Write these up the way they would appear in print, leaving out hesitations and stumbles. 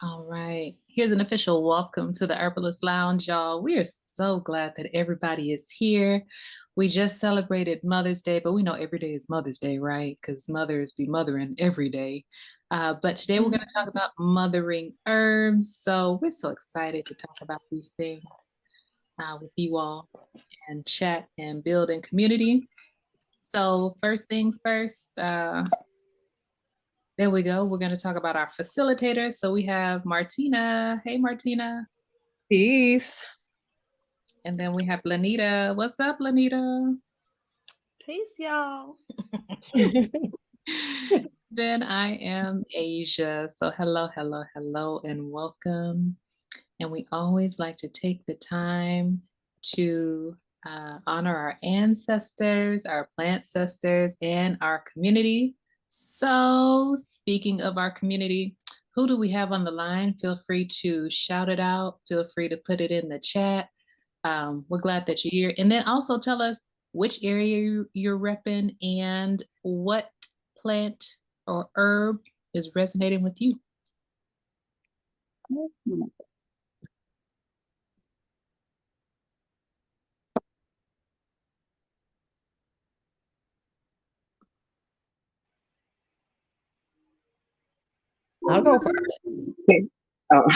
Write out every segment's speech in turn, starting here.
All right. Here's an official welcome to the Herbalist Lounge, y'all. We are so glad that everybody is here. We just celebrated Mother's Day, but we know every day is Mother's Day, right? Because mothers be mothering every day. But today we're going to talk about mothering herbs. So we're so excited to talk about these things with you all and chat and build in community. So, first things first, there we go. We're going to talk about our facilitators. So we have Martina. Hey, Martina. Peace. And then we have Lanita. What's up, Lanita? Peace, y'all. Then I am Asia. So hello, hello, hello, and welcome. And we always like to take the time to honor our ancestors, our plant sisters, and our community. So, speaking of our community, who do we have on the line? Feel free to shout it out. Feel free to put it in the chat. We're glad that you're here. And then also tell us which area you're repping and what plant or herb is resonating with you. I'll go first. Oh,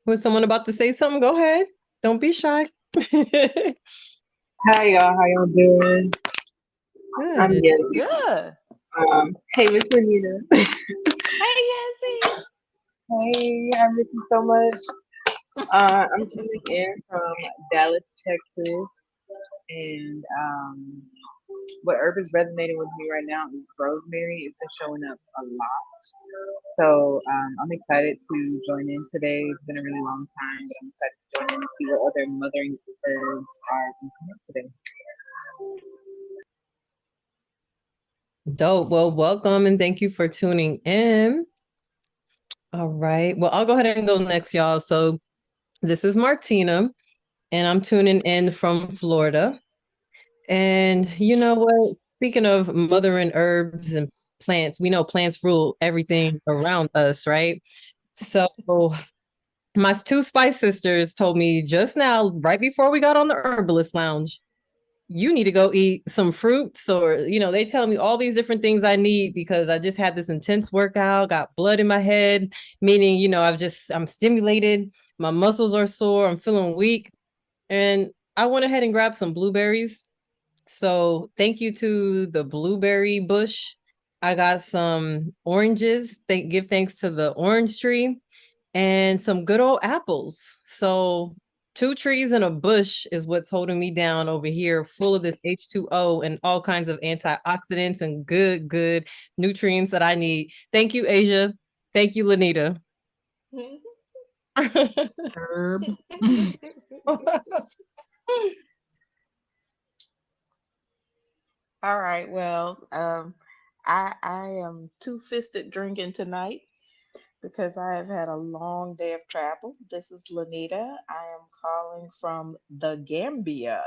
Was someone about to say something? Go ahead. Don't be shy. hi y'all. How y'all doing? I'm Good. Yancy. Good. Hey, Miss Anita. Hey, Yancy. Hey, I miss you so much. I'm tuning in from Dallas, Texas, and what herb is resonating with me right now is rosemary. It's been showing up a lot, so I'm excited to join in today. It's been a really long time, but I'm excited to join in and see what other mothering herbs are coming up today. Dope. Well, welcome and thank you for tuning in. All right. Well, I'll go ahead and go next, y'all. So this is Martina, and I'm tuning in from Florida. And you know what? Speaking of mothering herbs and plants, we know plants rule everything around us, right? So my two spice sisters told me just now, right before we got on the herbalist lounge, you need to go eat some fruits, or they tell me all these different things I need because I just had this intense workout, got blood in my head, meaning I'm stimulated, my muscles are sore, I'm feeling weak, and I went ahead and grabbed some blueberries. So thank you to the blueberry bush. I got some oranges. Give thanks to the orange tree and some good old apples. So 2 trees and a bush is what's holding me down over here, full of this H2O and all kinds of antioxidants and good nutrients that I need. Thank you, Asia. Thank you, Lanita. Herb. All right. Well, I am two-fisted drinking tonight because I have had a long day of travel. This is Lanita. I am calling from the Gambia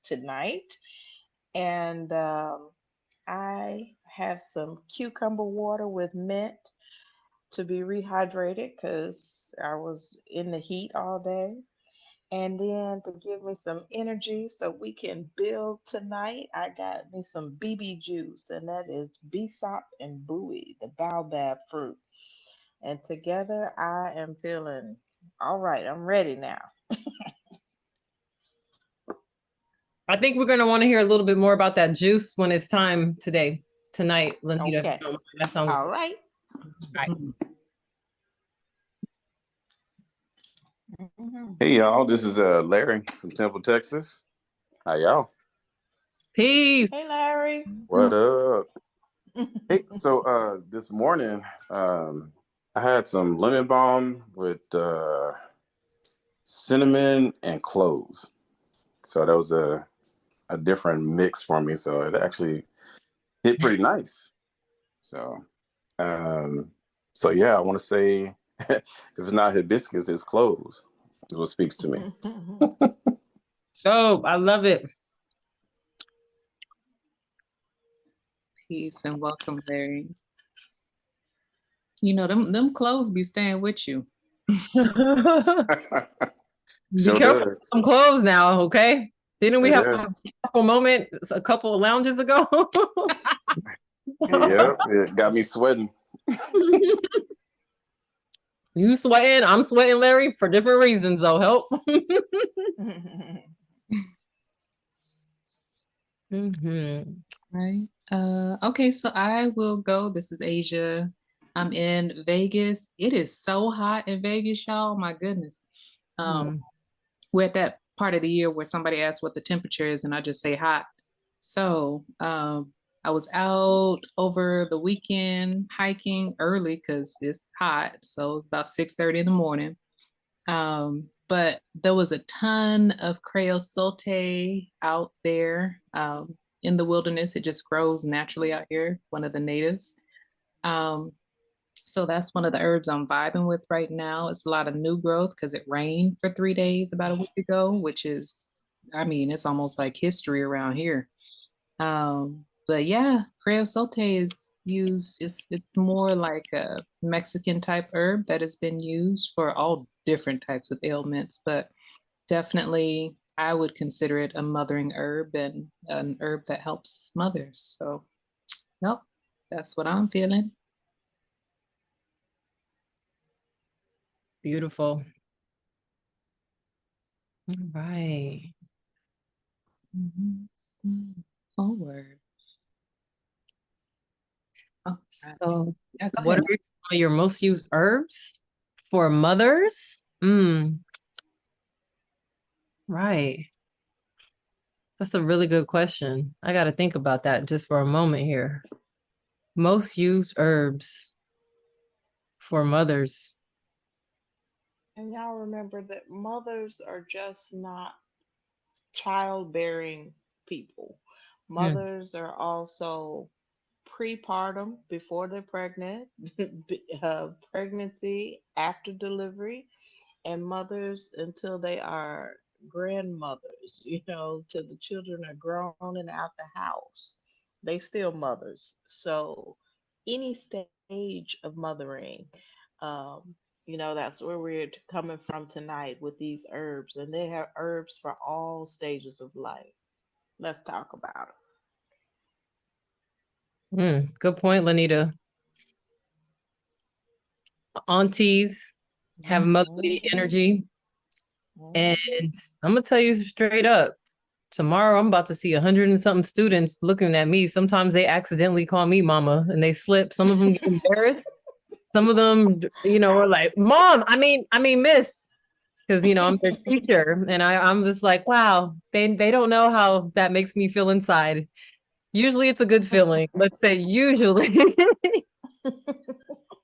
tonight, and I have some cucumber water with mint to be rehydrated because I was in the heat all day. And then to give me some energy so we can build tonight, I got me some BB juice, and that is Bsop and Bowie, the baobab fruit. And together I am feeling all right. I'm ready now. I think we're going to want to hear a little bit more about that juice when it's time tonight, Lanita. Okay. That sounds All good. right. Right. Mhm. Hey y'all, this is Larry from Temple, Texas. How y'all? Peace. Hey, Larry. What up? Hey, so this morning I had some lemon balm with cinnamon and cloves. So that was a different mix for me. So it actually hit pretty nice. So um so yeah, I want to say if it's not hibiscus, it's cloves. Is what speaks to me. Dope. I love it. Peace and welcome, Larry. You know, them clothes be staying with you. Be Sure careful with does. some clothes now, okay? Didn't we It have is. a couple moment a couple of lounges ago? Yep, it got me sweating. You sweating, I'm sweating, Larry, for different reasons, though. Help. Right. Okay, so I will go. This is Asia. I'm in Vegas. It is so hot in Vegas, y'all. My goodness. We're at that part of the year where somebody asks what the temperature is, and I just say hot. So I was out over the weekend hiking early because it's hot. So it's about 6:30 in the morning. But there was a ton of creosote out there in the wilderness. It just grows naturally out here, one of the natives. Um, so that's one of the herbs I'm vibing with right now. It's a lot of new growth because it rained for 3 days about a week ago, which is, I mean, it's almost like history around here. But yeah, creosote is used, it's more like a Mexican type herb that has been used for all different types of ailments, but definitely I would consider it a mothering herb and an herb that helps mothers. So, yep, that's what I'm feeling. Beautiful. All right. Forward. Oh, So, yeah, go what ahead. are some of your most used herbs for mothers? Right. That's a really good question. I got to think about that just for a moment here. Most used herbs for mothers. And y'all remember that mothers are just not childbearing people. Mothers are also prepartum, before they're pregnant, pregnancy, after delivery, and mothers until they are grandmothers, till the children are grown and out the house. They still mothers. So any stage of mothering, um, that's where we're coming from tonight with these herbs. And they have herbs for all stages of life. Let's talk about Good point, Lanita. Aunties have motherly it. energy. And Mhm. I'm gonna tell you straight up, tomorrow I'm about to see 100 and something students looking at me. Sometimes they accidentally call me mama and they slip. Some of them get embarrassed. Some of them, are like, Mom, I mean, Miss, because I'm their teacher. And I'm just like, wow, they don't know how that makes me feel inside. Usually it's a good feeling. Let's say usually.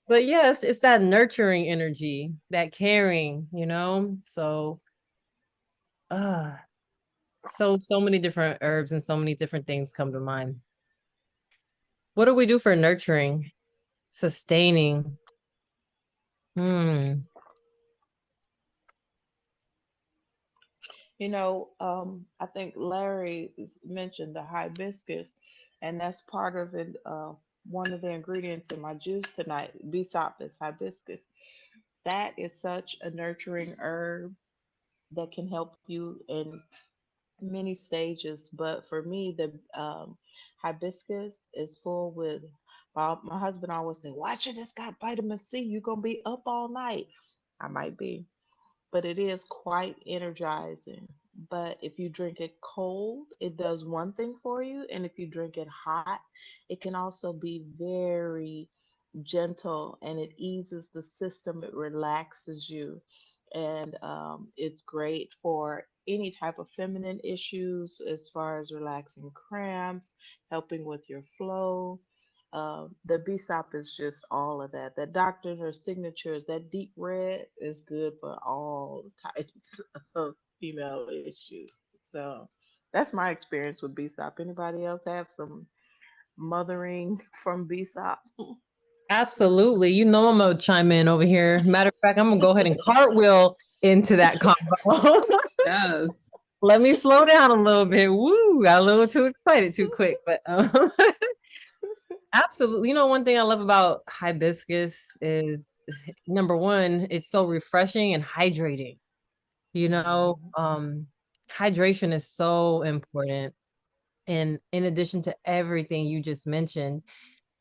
But yes, it's that nurturing energy, that caring, So so many different herbs and so many different things come to mind. What do we do for nurturing, sustaining? I think Larry mentioned the hibiscus, and that's part of it. One of the ingredients in my juice tonight, Bisopis hibiscus. That is such a nurturing herb that can help you in many stages. But for me, the hibiscus is full with. My husband always say, "Watch it, it's got vitamin C. You're gonna be up all night." I might be, but it is quite energizing. But if you drink it cold, it does one thing for you, and if you drink it hot, it can also be very gentle and it eases the system, it relaxes you, and it's great for any type of feminine issues as far as relaxing cramps, helping with your flow. The BSOP is just all of that. That doctor, her signatures, that deep red is good for all types of female issues. So that's my experience with BSOP. Anybody else have some mothering from BSOP? Absolutely. I'm gonna chime in over here. Matter of fact, I'm gonna go ahead and cartwheel into that combo. Yes. Let me slow down a little bit. Woo, got a little too excited too quick. But Absolutely. You know, one thing I love about hibiscus is number one, it's so refreshing and hydrating. You know, hydration is so important. And in addition to everything you just mentioned,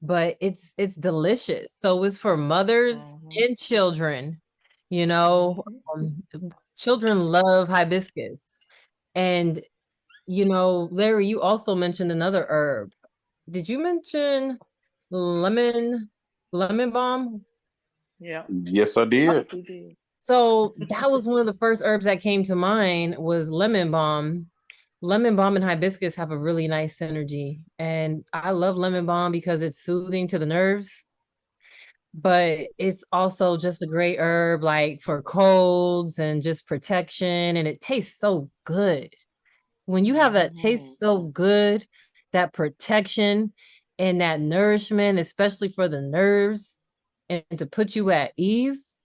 but it's delicious. So it's for mothers and children, you know, children love hibiscus. And, you know, Larry, you also mentioned another herb. Did you mention lemon balm? Yeah. Yes, I did. We did. So that was one of the first herbs that came to mind was lemon balm. Lemon balm and hibiscus have a really nice synergy. And I love lemon balm because it's soothing to the nerves, but it's also just a great herb like for colds and just protection. And it tastes so good. When you have that taste so good, that protection and that nourishment, especially for the nerves, and to put you at ease,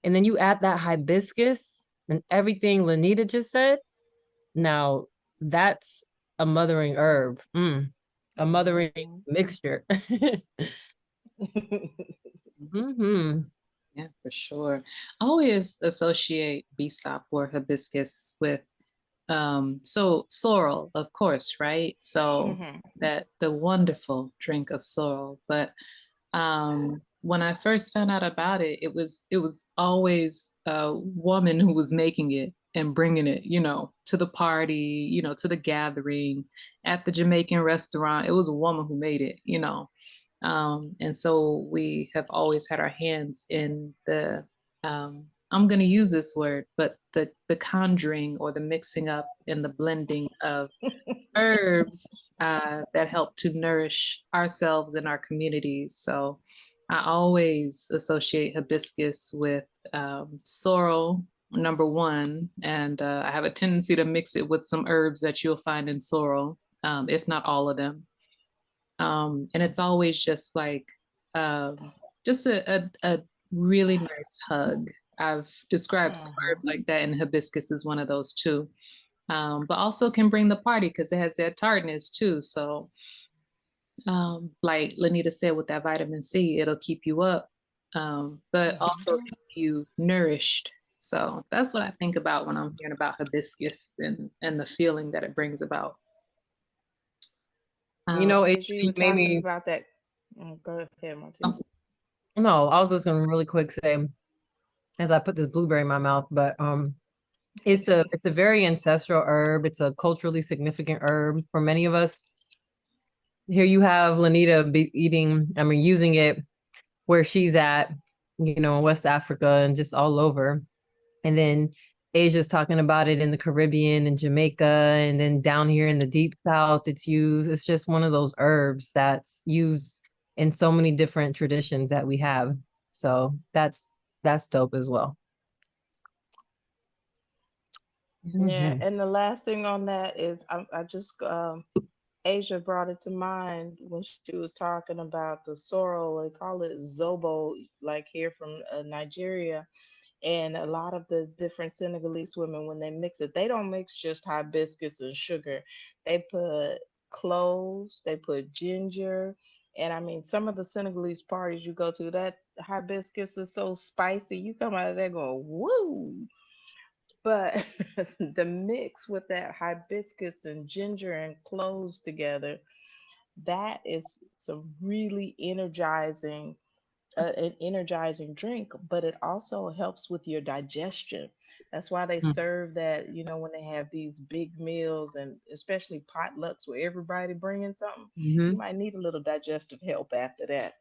and then you add that hibiscus and everything Lanita just said. Now that's a mothering herb, a mothering mixture. hmm Yeah, for sure. I always associate Bsop or hibiscus with so sorrel, of course, right? So that the wonderful drink of sorrel. But when I first found out about it, it was always a woman who was making it and bringing it, to the party, to the gathering at the Jamaican restaurant. It was a woman who made it. And so we have always had our hands in the I'm going to use this word, but the conjuring or the mixing up and the blending of herbs that help to nourish ourselves and our communities. So I always associate hibiscus with sorrel, number one, and I have a tendency to mix it with some herbs that you'll find in sorrel, if not all of them. And it's always just like just a really nice hug. I've described some herbs like that, and hibiscus is one of those too. But also can bring the party because it has that tartness too. So, like Lanita said, with that vitamin C, it'll keep you up, but also keep you nourished. So that's what I think about when I'm hearing about hibiscus and the feeling that it brings about. You know, As you were it made talking me. about that, go ahead, Martina. No, I was just gonna really quick say, as I put this blueberry in my mouth, but it's a very ancestral herb. It's a culturally significant herb for many of us. Here you have Lanita using it where she's at, in West Africa and just all over. And then Asia's talking about it in the Caribbean and Jamaica, and then down here in the deep south, it's used. It's just one of those herbs that's used in so many different traditions that we have. So that's dope as well. Yeah, and the last thing on that is I just Asia brought it to mind when she was talking about the sorrel. They call it zobo, like here from Nigeria. And a lot of the different Senegalese women, when they mix it, they don't mix just hibiscus and sugar. They put cloves, they put ginger. And I mean, some of the Senegalese parties you go to, that hibiscus is so spicy, you come out of there going, woo. But the mix with that hibiscus and ginger and cloves together, that is some really an energizing drink, but it also helps with your digestion. That's why they serve that, when they have these big meals and especially potlucks where everybody bringing something, you might need a little digestive help after that.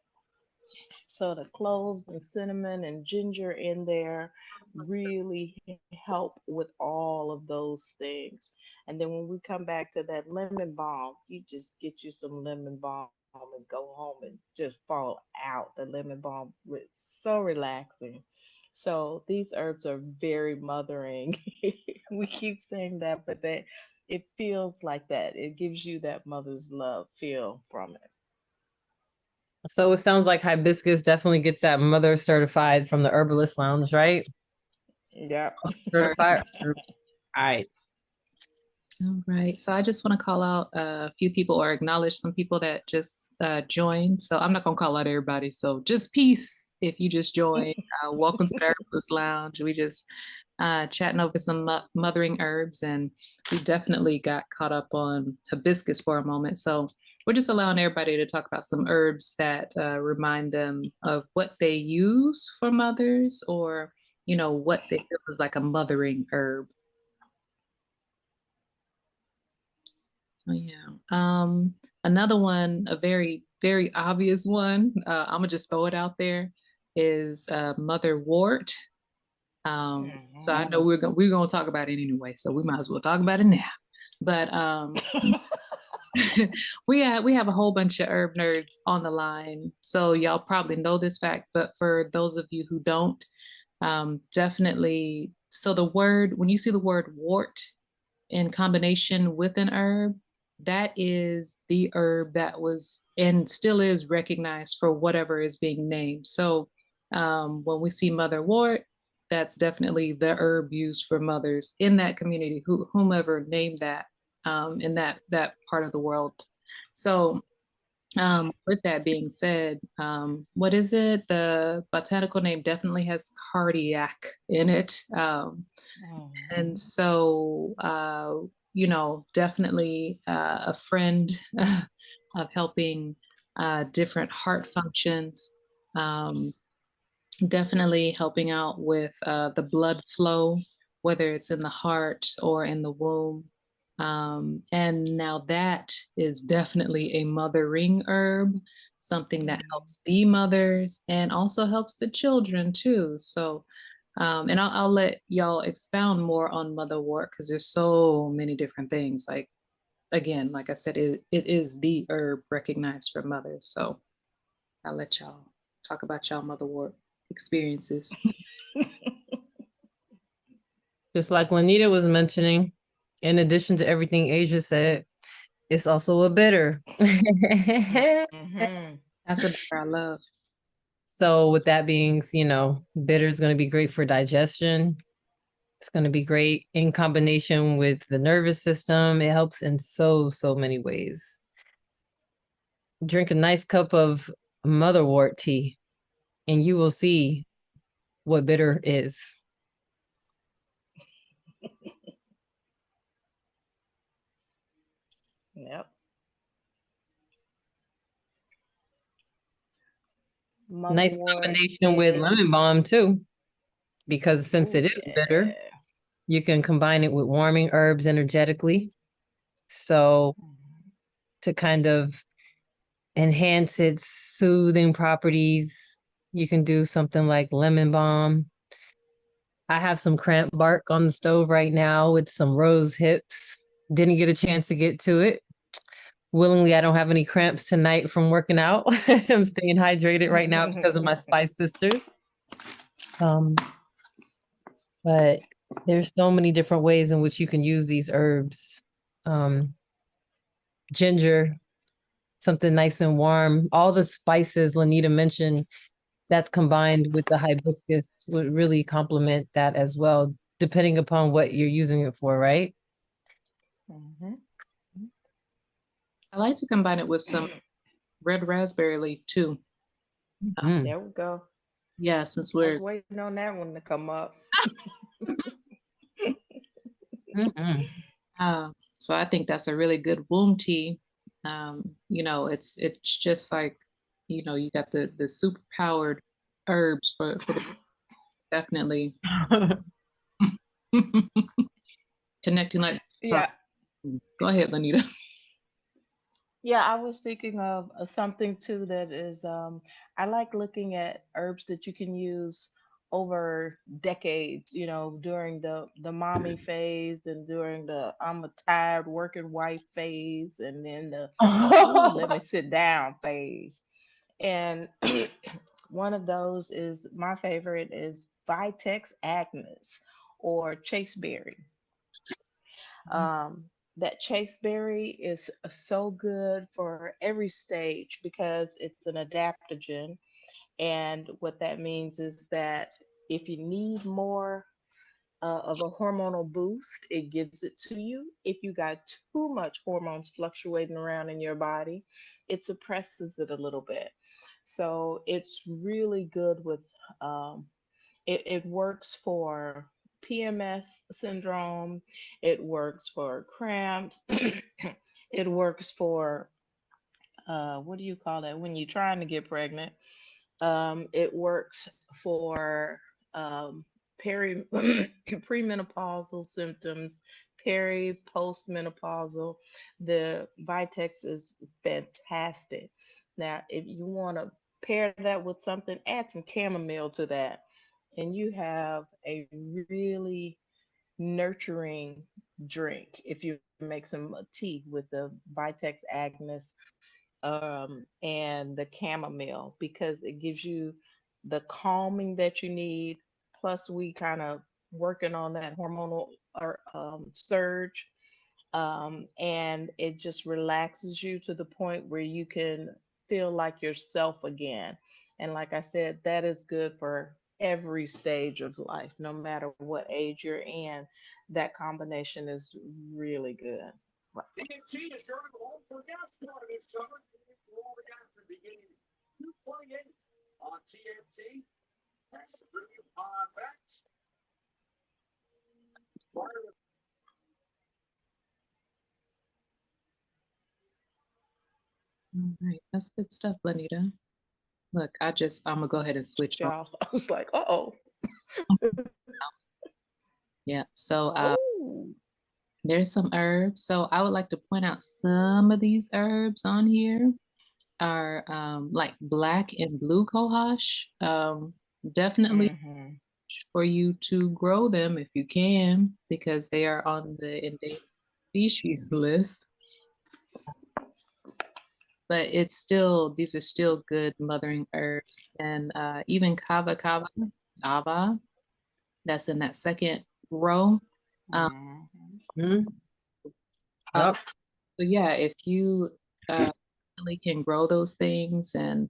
So the cloves and cinnamon and ginger in there really help with all of those things. And then when we come back to that lemon balm, you just get you some lemon balm and go home and just fall out. The lemon balm was so relaxing. So these herbs are very mothering. We keep saying that, but it feels like that. It gives you that mother's love feel from it. So it sounds like hibiscus definitely gets that mother certified from the Herbalist Lounge, right? Yeah. Certified. All right. All right. So I just want to call out a few people or acknowledge some people that just joined. So I'm not going to call out everybody. So just peace if you just joined. Welcome to the Herbalist Lounge. We just chatting over some mothering herbs, and we definitely got caught up on hibiscus for a moment. So we're just allowing everybody to talk about some herbs that remind them of what they use for mothers, or what they feel is like a mothering herb. So yeah. Another one, a very, very obvious one, I'm gonna just throw it out there, is motherwort. So I know we're gonna talk about it anyway, so we might as well talk about it now. But we have a whole bunch of herb nerds on the line, so y'all probably know this fact, but for those of you who don't, definitely. So when you see the word wart in combination with an herb, that is the herb that was and still is recognized for whatever is being named. So when we see motherwort, that's definitely the herb used for mothers in that community, whomever named that in that part of the world. So with that being said, what is it? The botanical name definitely has cardiac in it. And so, definitely a friend of helping different heart functions, definitely helping out with the blood flow, whether it's in the heart or in the womb. And now that is definitely a mothering herb, something that helps the mothers and also helps the children too. So, and I'll let y'all expound more on motherwort because there's so many different things. Like, again, like I said, it is the herb recognized for mothers. So I'll let y'all talk about y'all motherwort experiences. Just like Juanita was mentioning, in addition to everything Asia said, it's also a bitter. That's a bitter I love. So with that being, bitter is going to be great for digestion. It's going to be great in combination with the nervous system. It helps in so many ways. Drink a nice cup of motherwort tea and you will see what bitter is. Yep. Nice Motherwort combination with is- lemon balm too, because since it is bitter, you can combine it with warming herbs energetically. So to kind of enhance its soothing properties, you can do something like lemon balm. I have some cramp bark on the stove right now with some rose hips. Didn't get a chance to get to it. Willingly, I don't have any cramps tonight from working out. I'm staying hydrated right now because of my Spice Sisters. But there's so many different ways in which you can use these herbs. Ginger, something nice and warm. All the spices Lanita mentioned, that's combined with the hibiscus would really complement that as well, depending upon what you're using it for, right? I like to combine it with some red raspberry leaf too. There we go. Yeah, since I we're was waiting on that one to come up. So I think that's a really good womb tea. It's just like, you got the super powered herbs for the definitely connecting like Yeah. Go ahead, Lanita. Yeah, I was thinking of something too that is I like looking at herbs that you can use over decades, during the mommy phase and during the I'm a tired working wife phase and then the ooh, let me sit down phase. And one of those is my favorite is Vitex Agnes or chaseberry. Um, that chaseberry is so good for every stage because it's an adaptogen. And what that means is that if you need more of a hormonal boost. It gives it to you. If you got too much hormones fluctuating around in your body, it suppresses it a little bit. So it's really good with, um, it works for PMS syndrome, it works for cramps, it works for, what do you call that when you're trying to get pregnant? It works for peri premenopausal symptoms, postmenopausal. The Vitex is fantastic. Now, if you want to pair that with something, add some chamomile to that, and you have a really nurturing drink. If you make some tea with the Vitex agonist and the chamomile, because it gives you the calming that you need. Plus, we kind of working on that hormonal or surge, and it just relaxes you to the point where you can feel like yourself again. And like I said, that is good for every stage of life, no matter what age you're in. That combination is really good. DMT is your home for NASCAR this summer. Florida after beginning 228 on TNT. That's the Brilliant Pod Facts. All right, that's good stuff, Lanita. Look, I'm gonna go ahead and switch on. Y'all, I was like, oh, Yeah, so oh. there's some herbs. So I would like to point out some of these herbs on here are like black and blue cohosh. Definitely Mm-hmm. for you to grow them if you can, because they are on the endangered species list. But it's still, these are still good mothering herbs. And even kava kava, ava, that's in that second row. Um, Mm-hmm. Mhm. uh, Yep. so yeah, if you really can grow those things and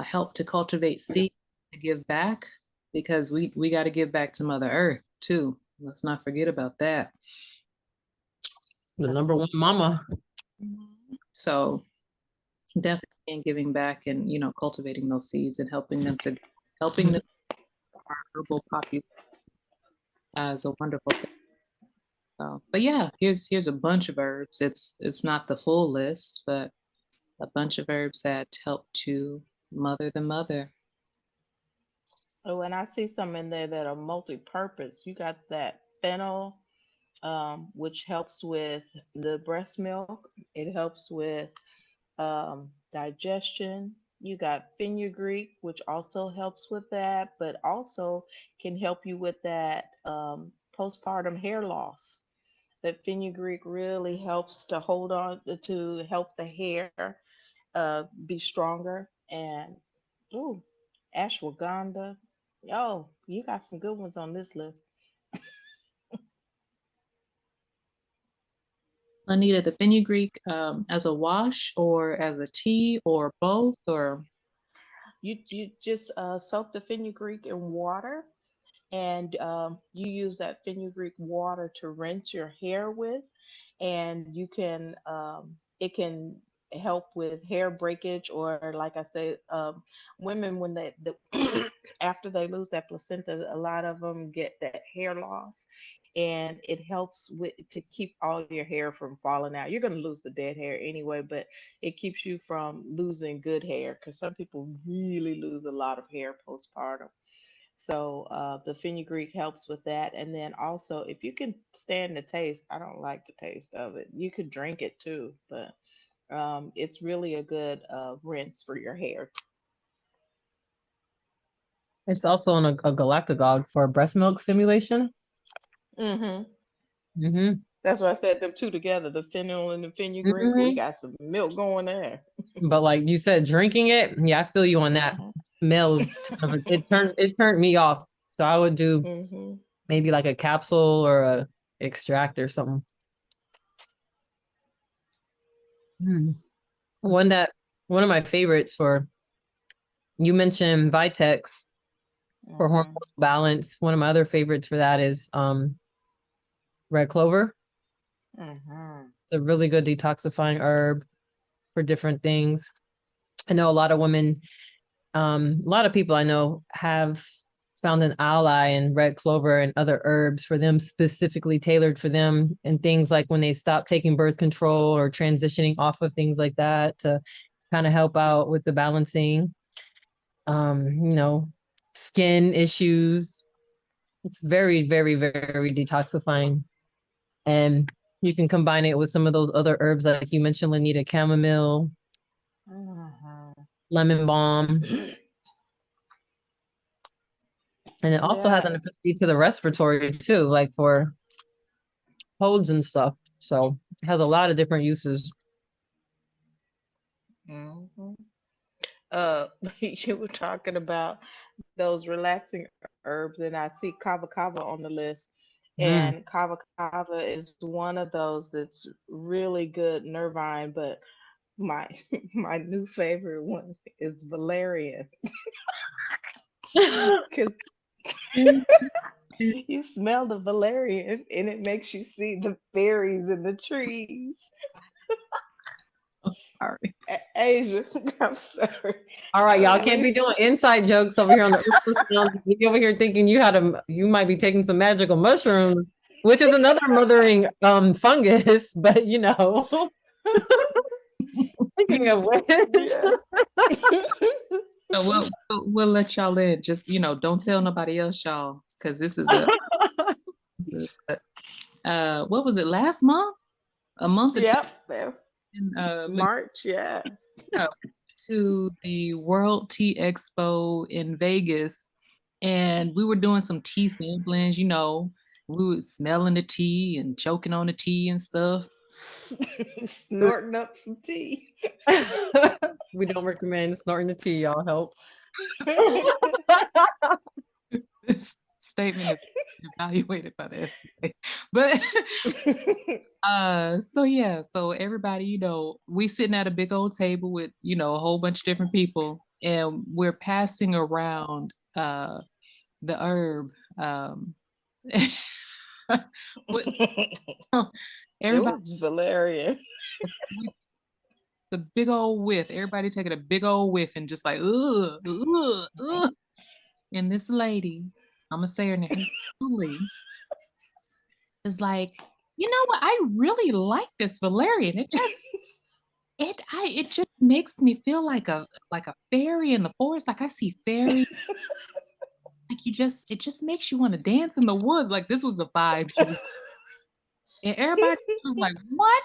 help to cultivate seeds to give back, because we got to give back to Mother Earth too. Let's not forget about that. The number one mama. So definitely in giving back and cultivating those seeds and helping them our herbal population is a wonderful thing. So, but yeah, here's a bunch of herbs. It's not the full list, but a bunch of herbs that help to mother the mother. Oh, and I see some in there that are multi-purpose. You got that fennel, which helps with the breast milk. It helps with digestion. You got fenugreek, which also helps with that, but also can help you with that postpartum hair loss. That fenugreek really helps to hold on to help the hair be stronger. And ooh, ashwagandha. Oh, you got some good ones on this list. Anita, the fenugreek as a wash or as a tea or both or You just soak the fenugreek in water, and you use that fenugreek water to rinse your hair with, and you can it can help with hair breakage, or like I said, women when after they lose that placenta, a lot of them get that hair loss, and it helps with to keep all your hair from falling out. You're going to lose the dead hair anyway, but it keeps you from losing good hair, because some people really lose a lot of hair postpartum. So the fenugreek helps with that. And then also, if you can stand the taste, I don't like the taste of it. You could drink it too, but it's really a good rinse for your hair. It's also on a galactagogue for breast milk stimulation. Hmm. Mm-hmm. That's why I said them two together, the fennel and the fenugreek. We got some milk going there. But like you said, drinking it, yeah, I feel you on that. Hmm. Smells it turned me off. So I would do Hmm. maybe like a capsule or a extract or something. Mm. One of my favorites for, you mentioned Vitex. for hormonal Mhm. balance. One of my other favorites for that is red clover. Mhm. It's a really good detoxifying herb for different things. I know a lot of women, a lot of people I know have found an ally in red clover and other herbs for them, specifically tailored for them, and things like when they stop taking birth control or transitioning off of things like that to kind of help out with the balancing. You know, skin issues. It's very, very, very detoxifying. And you can combine it with some of those other herbs, like you mentioned, Lanita, chamomile, Mhm. lemon balm. And it also has Yeah. an ability to the respiratory too, like for colds and stuff. So it has a lot of different uses. Mhm. You were talking about those relaxing herbs, and I see kava kava on the list. Mm. And kava kava is one of those that's really good nervine, but my my new favorite one is valerian because you smell the valerian and it makes you see the fairies in the trees. I'm sorry. Asia, I'm sorry. All right, y'all can't When be doing inside jokes over here on the Earth Sound. You over here thinking you might be taking some magical mushrooms, which is another mothering fungus, but you know, speaking of which. yeah. So we'll let y'all in. Just don't tell nobody else, y'all, because what was it last month? A month or two Yep. in, March, yeah. Latino to the World Tea Expo in Vegas, and we were doing some tea samplings. We were smelling the tea and choking on the tea and stuff. Snorting up some tea. We don't recommend snorting the tea, y'all help. This statement is evaluated by the FDA. But so everybody, we sitting at a big old table with, a whole bunch of different people, and we're passing around the herb. What It everybody was valerian. the big old whiff. Everybody taking a big old whiff and just like, ugh, ugh, ugh. And this lady, I'm gonna say her name, Julie, is like, you know what? I really like this valerian. It just makes me feel like a fairy in the forest. Like I see fairies. Like it just makes you want to dance in the woods. Like this was the vibe she was, and everybody else was like, what?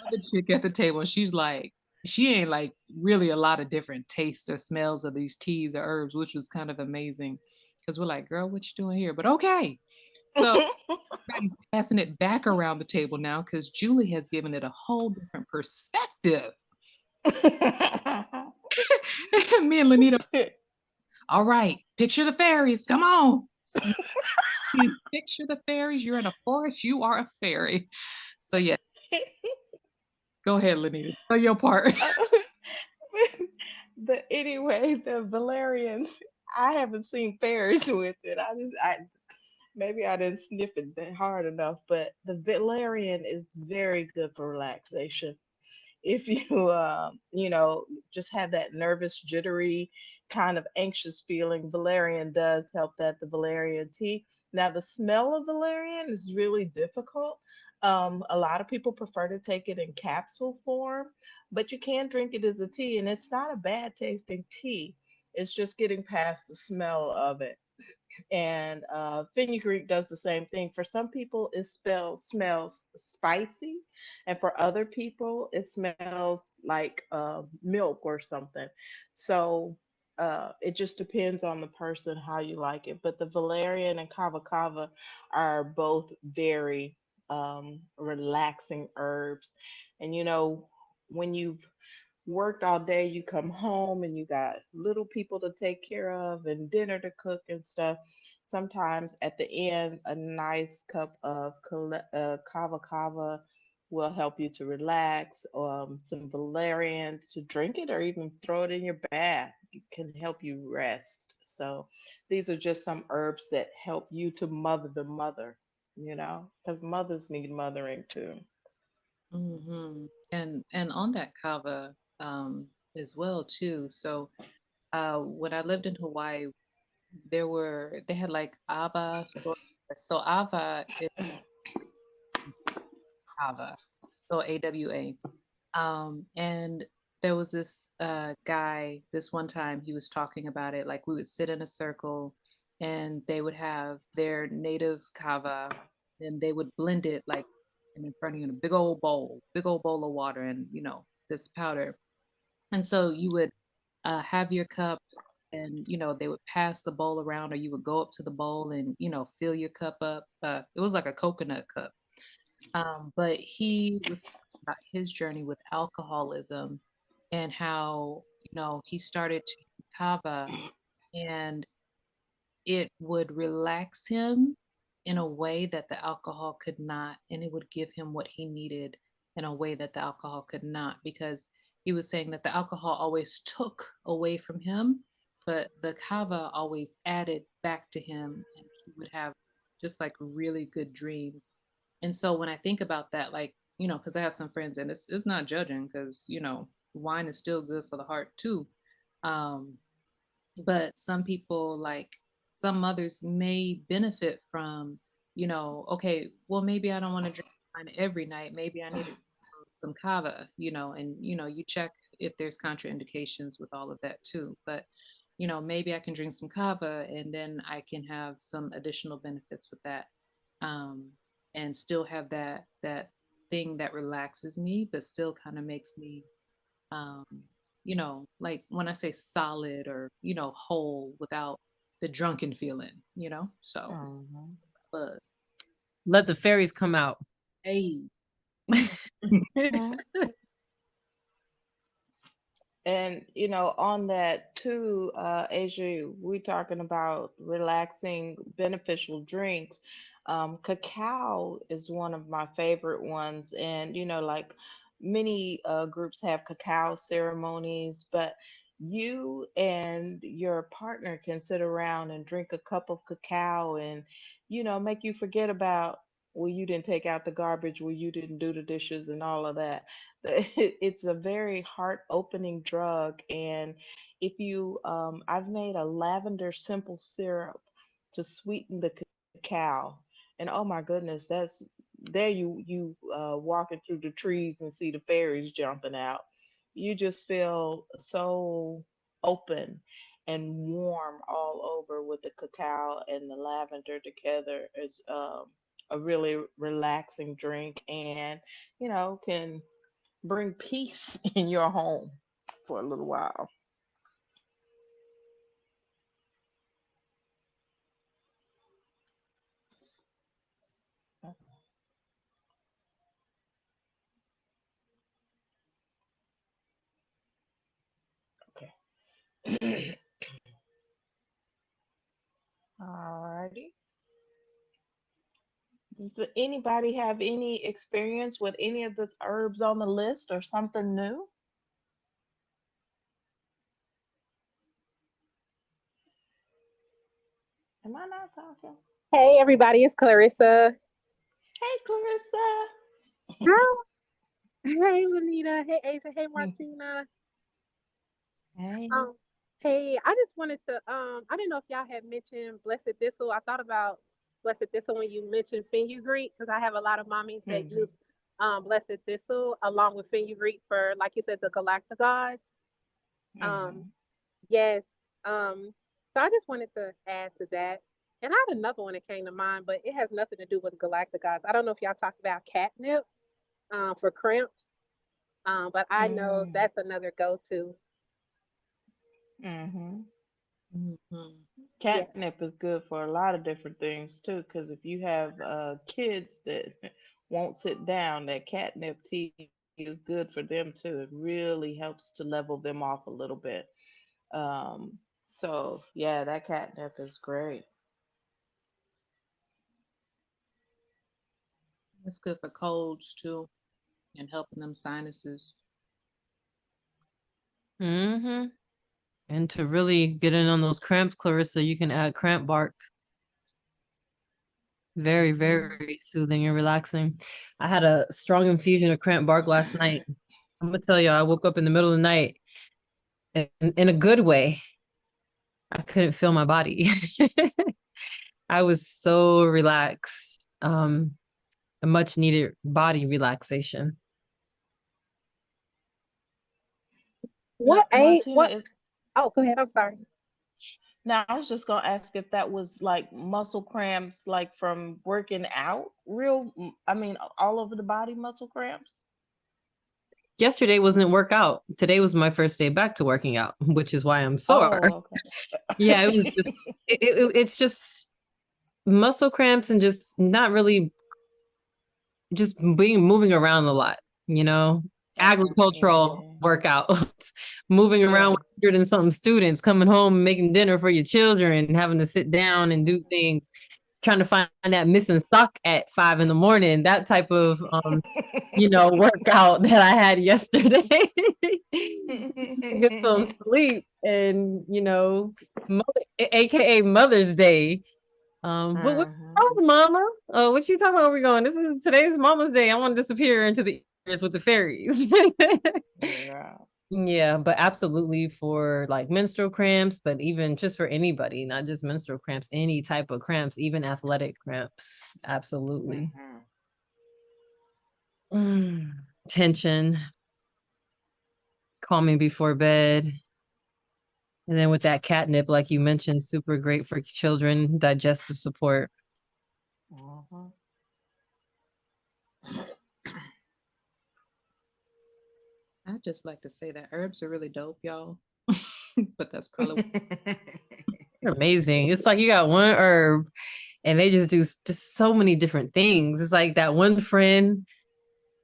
Other chick at the table, she's like, she ain't like really a lot of different tastes or smells of these teas or herbs, which was kind of amazing. Because we're like, girl, what you doing here? But okay. So everybody's passing it back around the table now because Julie has given it a whole different perspective. Me and Lanita, all right, picture the fairies. Come on. Picture the fairies. You're in a forest. You are a fairy. So yeah, go ahead, Lanita. Tell your part. But anyway, the valerian, I haven't seen fairies with it. I maybe I didn't sniff it that hard enough, but the valerian is very good for relaxation. If you just have that nervous, jittery, kind of anxious feeling, valerian does help that. The valerian tea. Now, the smell of valerian is really difficult. A lot of people prefer to take it in capsule form, but you can drink it as a tea, and it's not a bad tasting tea. It's just getting past the smell of it. And fenugreek does the same thing. For some people, it smells spicy, and for other people, it smells like milk or something. So it just depends on the person how you like it. But the valerian and kava kava are both very relaxing herbs. And when you've worked all day, you come home and you got little people to take care of and dinner to cook and stuff. Sometimes at the end, a nice cup of kava kava will help you to relax. Some valerian to drink it or even throw it in your bath. It can help you rest. So these are just some herbs that help you to mother the mother, because mothers need mothering too. And on that kava as well too. So when I lived in Hawaii, they had like Ava. So Ava is Ava, so AWA. And there was this guy, this one time he was talking about it, like we would sit in a circle and they would have their native kava and they would blend it like in front of you in a big old bowl of water and, this powder. And so you would have your cup and, they would pass the bowl around or you would go up to the bowl and, fill your cup up. It was like a coconut cup. But he was talking about his journey with alcoholism and how, he started to drink kava and it would relax him in a way that the alcohol could not, and it would give him what he needed in a way that the alcohol could not, because he was saying that the alcohol always took away from him, but the kava always added back to him, and he would have just like really good dreams. And so when I think about that, like, because I have some friends, and it's not judging, because wine is still good for the heart too. Um, but some people, like some mothers, may benefit from, okay, well, maybe I don't want to drink wine every night. Maybe I need some kava, and you check if there's contraindications with all of that too. But maybe I can drink some kava and then I can have some additional benefits with that, um, and still have that thing that relaxes me, but still kind of makes me um, like when I say solid or, whole without the drunken feeling, so Mhm. buzz. Let the fairies come out. Hey. And on that too, Asia, we talking about relaxing, beneficial drinks. Cacao is one of my favorite ones, and like many groups have cacao ceremonies, but you and your partner can sit around and drink a cup of cacao, and make you forget about, well, you didn't take out the garbage, well, you didn't do the dishes, and all of that. It's a very heart opening drug. And if you I've made a lavender simple syrup to sweeten the cacao, and oh my goodness, that's there, you walking through the trees and see the fairies jumping out. You just feel so open and warm all over with the cacao and the lavender together. Is a really relaxing drink, and can bring peace in your home for a little while. Okay. Alrighty. Does anybody have any experience with any of the herbs on the list or something new? Am I not talking? Hey everybody, it's Clarissa. Hey, Clarissa. Hi. Hey Lanita. Hey Asia. Hey Martina. Hey. Um, hey, I just wanted to I didn't know if y'all had mentioned Blessed Thistle. I thought about Blessed Thistle when you mentioned fenugreek, because I have a lot of mommies that Mhm. use Blessed Thistle along with fenugreek for, like you said, the galactagods. Um Mhm. yes. So I just wanted to add to that. And I had another one that came to mind, but it has nothing to do with galactagods. I don't know if y'all talked about catnip for cramps. But I know Mhm. that's another go-to. Mhm. Mhm. Yeah. Catnip is good for a lot of different things too, because if you have kids that won't sit down, that catnip tea is good for them too. It really helps to level them off a little bit. Um, so yeah, that catnip is great. It's good for colds too and helping them sinuses. Mm-hmm. And to really get in on those cramps, Clarissa, you can add cramp bark. Very, very soothing and relaxing. I had a strong infusion of cramp bark last night. I'm gonna tell you, I woke up in the middle of the night in a good way. I couldn't feel my body. I was so relaxed. A much needed body relaxation. What age? Martina, What? Oh, go ahead. I'm sorry. now I was just gonna ask if that was like muscle cramps, like from working out, I mean, all over the body muscle cramps. Yesterday wasn't workout. Today was my first day back to working out, which is why I'm sore. Oh, okay. Yeah, it was just, it's just muscle cramps and just not really just moving around a lot, agricultural Yeah. workouts, moving around Yeah. with 100 and something students, coming home, making dinner for your children, having to sit down and do things, trying to find that missing sock at 5 a.m, that type of, workout that I had yesterday. Get some sleep and, AKA Mother's Day. What oh, Mama? What you talking about? We're going. Today's Mama's Day. I want to disappear into the ears with the fairies. Yeah. Yeah, but absolutely for like menstrual cramps, but even just for anybody, not just menstrual cramps, any type of cramps, even athletic cramps. Absolutely. Tension, calming before bed. And then with that catnip, like you mentioned, super great for children, digestive support. I just like to say that herbs are really dope, y'all. But that's probably They're amazing. It's like you got one herb and they just do just so many different things. It's like that one friend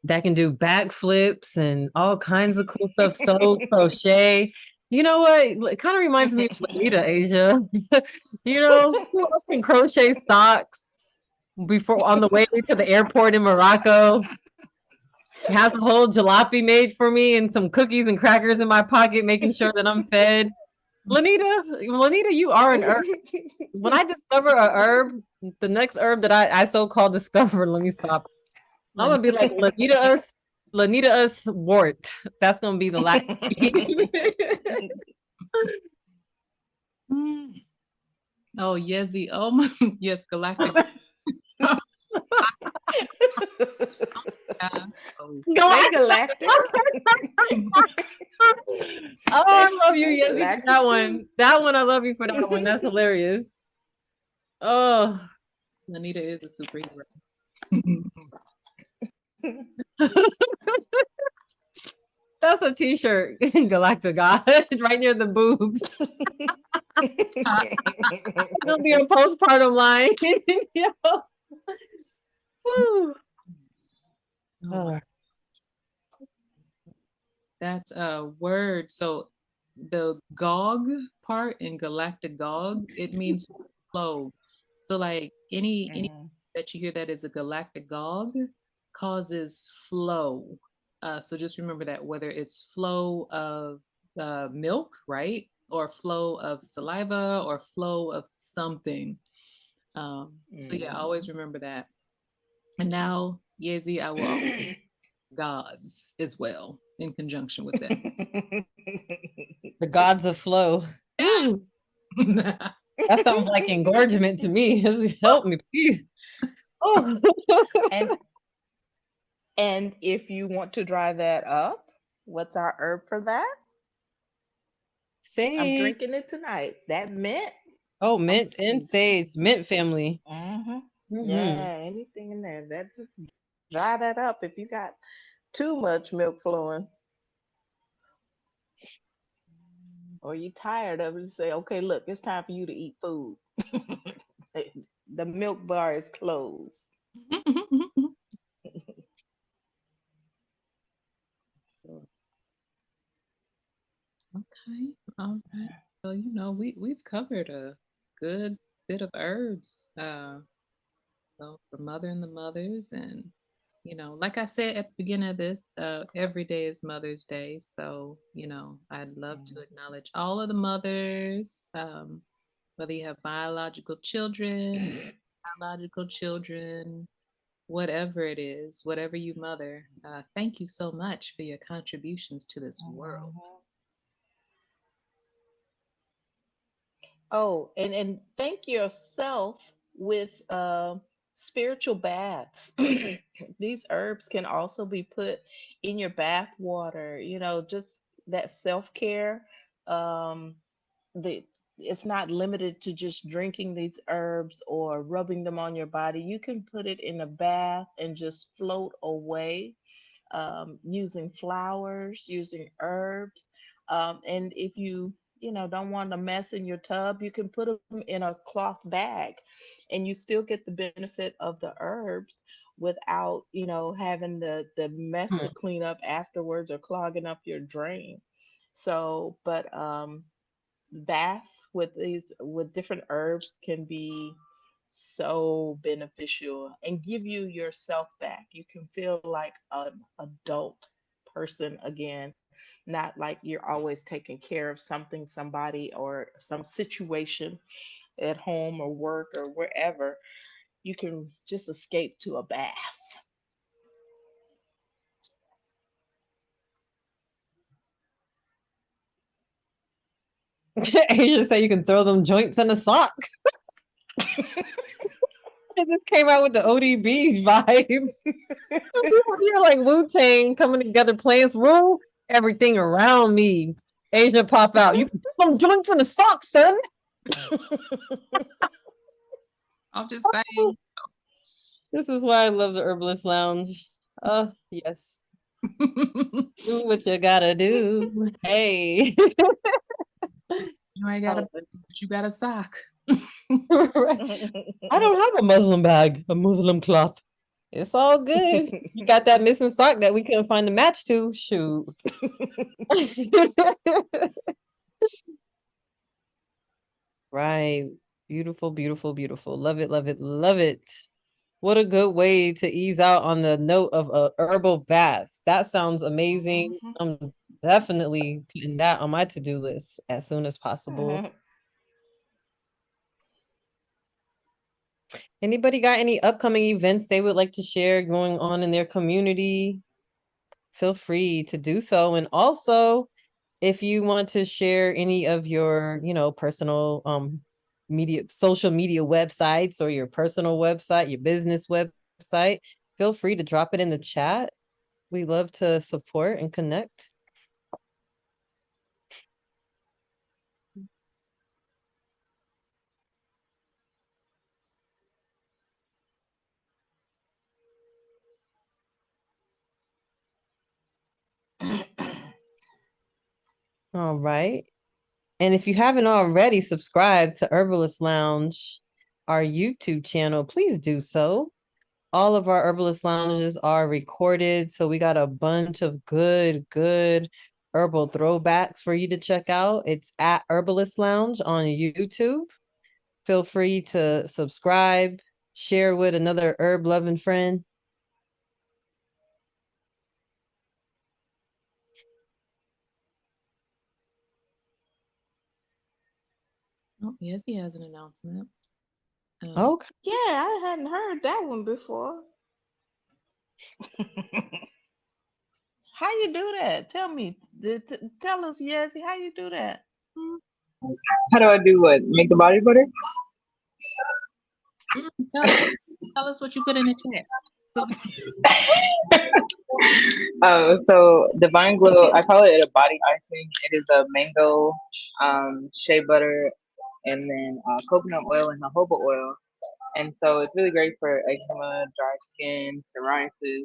that can do backflips and all kinds of cool stuff. Sew, crochet. You know what? It kind of reminds me of Lanita, Asia. Who else can crochet socks before on the way to the airport in Morocco? Has a whole jalopy made for me and some cookies and crackers in my pocket, making sure that I'm fed. Lanita, you are an herb. When I discover a herb, the next herb that I so-called discover, let me stop. I'm gonna be like Lanita us wart. That's gonna be the last. Oh, Yezi. Oh my, yes, Galactic. Galactic. Oh, I love you, Yezi, for that one. That one, I love you for that one. That's hilarious. Oh, Lanita is a superhero. That's a t-shirt, Galactic God, right near the boobs. It'll be a postpartum line. Woo. Oh, that's a word. So the Gog part in Galactic Gog, it means flow. So like any that you hear that is a Galactic Gog causes flow. So just remember that whether it's flow of milk, right? Or flow of saliva or flow of something. So yeah, always remember that. And now, Yezi, I will gods as well in conjunction with that. The gods of flow. That sounds like engorgement to me. Help me, please. Oh. And if you want to dry that up, what's our herb for that? Sage. I'm drinking it tonight. That mint. Oh, mint and sage. Mint family. Yeah, anything in there. That just dry that up if you got too much milk flowing. Or you tired of it, you say, okay, look, it's time for you to eat food. The milk bar is closed. Okay, all right. So we've covered a good bit of herbs. So for Mother and the Mothers, and like I said at the beginning of this, every day is Mother's Day. So, I'd love to acknowledge all of the mothers, whether you have biological children, biological children, whatever it is, whatever you mother. Thank you so much for your contributions to this world. Oh, and thank yourself with spiritual baths. These herbs can also be put in your bath water, just that self-care. Um, the it's not limited to just drinking these herbs or rubbing them on your body. You can put it in a bath and just float away, using flowers, using herbs. And if you don't want a mess in your tub, you can put them in a cloth bag and you still get the benefit of the herbs without, having the mess Hmm. to clean up afterwards or clogging up your drain. So, but bath with different herbs can be so beneficial and give you yourself back. You can feel like an adult person again, not like you're always taking care of something, somebody, or some situation at home or work or wherever. You can just escape to a bath. Asia said you can throw them joints in a sock. It just came out with the ODB vibe. People here like Wu-Tang coming together, plans rule everything around me. Asia pop out. You can throw them joints in a sock, son. I'm just saying. This is why I love the Herbalist Lounge. Oh, yes. Do what you gotta do. Hey. You ain't got but you got a sock. Right. I don't have a Muslim bag, a Muslim cloth. It's all good. You got that missing sock that we couldn't find the match to. Shoot. Right. Beautiful, beautiful, beautiful. Love it, love it, love it. What a good way to ease out on the note of a herbal bath. That sounds amazing. I'm definitely putting that on my to-do list as soon as possible. Anybody got any upcoming events they would like to share going on in their community? Feel free to do so. And also, if you want to share any of your, personal social media websites or your personal website, your business website, feel free to drop it in the chat. We love to support and connect. All right. And if you haven't already subscribed to Herbalist Lounge, our YouTube channel, please do so. All of our Herbalist Lounges are recorded, so we got a bunch of good herbal throwbacks for you to check out. It's at Herbalist Lounge on YouTube. Feel free to subscribe, share with another herb loving friend. Oh, yes, he has an announcement. Okay. Yeah, I hadn't heard that one before. How you do that? Tell me. Tell us, Yazzie, how you do that? How do I do what? Make the body butter? Tell us what you put in the chat. So Divine Glow, I call it a body icing. It is a mango, shea butter, and then coconut oil and jojoba oil. And so it's really great for eczema, dry skin, psoriasis.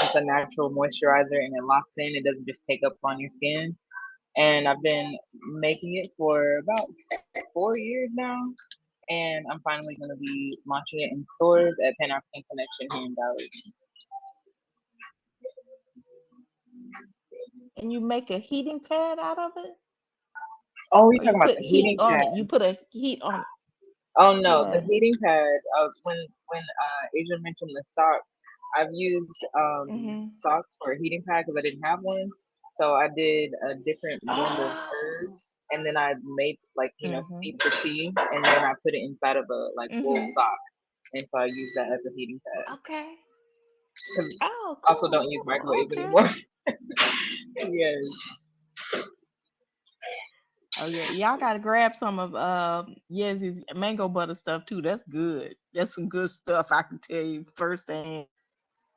It's a natural moisturizer and it locks in. It doesn't just take up on your skin. And I've been making it for about 4 years now. And I'm finally going to be launching it in stores at Pan African Connection here in Dallas. And you make a heating pad out of it? Oh, Or you're you talking about put the heat heating on pad? it? You put a heat on it. Oh no, the Yeah. heating pad. When Asia mentioned the socks, I've used Mhm. socks for a heating pad because I didn't have one. So I did a different blend of Oh. herbs, and then I made like Mhm. steep the tea, and then I put it inside of a like wool Mhm. sock, and so I use that as a heating pad. Okay. Because Oh, also don't cool. use microwave Okay. anymore. Yes. Oh yeah, y'all gotta grab some of Yezi's mango butter stuff too. That's good. That's some good stuff. I can tell you firsthand.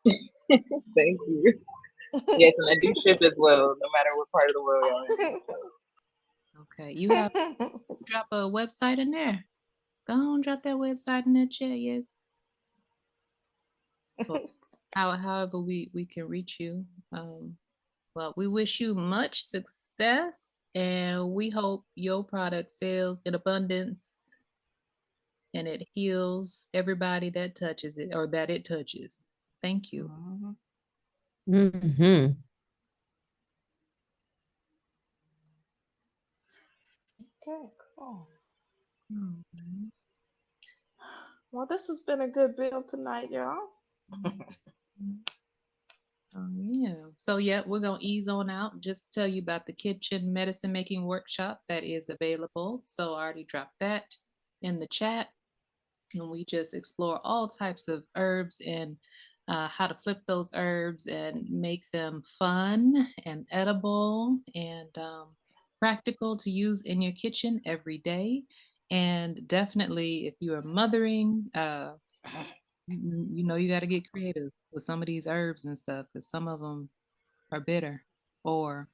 Thank you. Yes, and I do ship as well, no matter what part of the world y'all in. Okay, you have drop a website in there. Go on, drop that website in the chat. Yes. Or however we can reach you. Well, we wish you much success, and we hope your product sells in abundance and it heals everybody that touches it or that it touches. Thank you. Mhm. Mm-hmm. Okay, cool. Mhm. Well, this has been a good build tonight, y'all. Oh, yeah. So, yeah, we're going to ease on out. Just tell you about the kitchen medicine making workshop that is available. So, I already dropped that in the chat. And we just explore all types of herbs and how to flip those herbs and make them fun and edible and practical to use in your kitchen every day. And definitely, if you are mothering, you got to get creative with some of these herbs and stuff because some of them are bitter or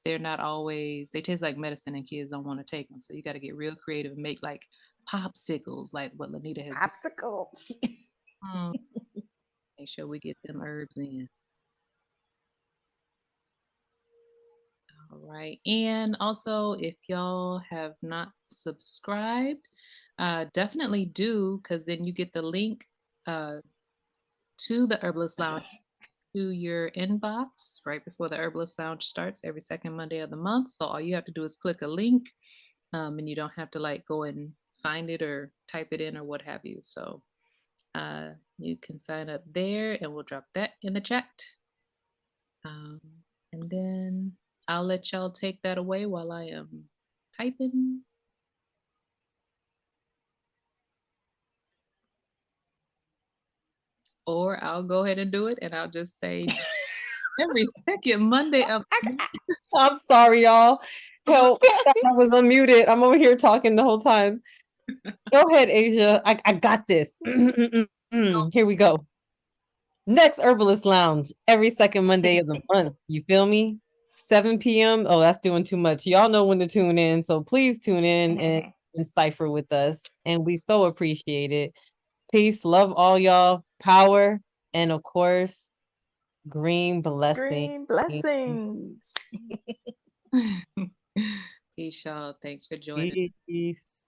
they're not always, they taste like medicine and kids don't want to take them, so you got to get real creative and make like popsicles like what Lanita has been. Popsicle. Mm, make sure we get them herbs in. All right, and also if y'all have not subscribed, definitely do, because then you get the link uh to the Herbalist Lounge to your inbox right before the Herbalist Lounge starts every second Monday of the month. So all you have to do is click a link, and you don't have to like go and find it or type it in or what have you. So you can sign up there and we'll drop that in the chat. Um, and then I'll let y'all take that away while I am typing. Or I'll go ahead and do it and I'll just say every second Monday of the month. I'm sorry, y'all. Help. I was unmuted. I'm over here talking the whole time. Go ahead, Asia. I got this. Here we go. Next Herbalist Lounge, every second Monday of the month. You feel me? 7 p.m. Oh, that's doing too much. Y'all know when to tune in. So please tune in and cipher with us. And we so appreciate it. Peace. Love all y'all. Power. And of course, green blessing. Green blessings. Peace, y'all. Thanks for joining. Peace.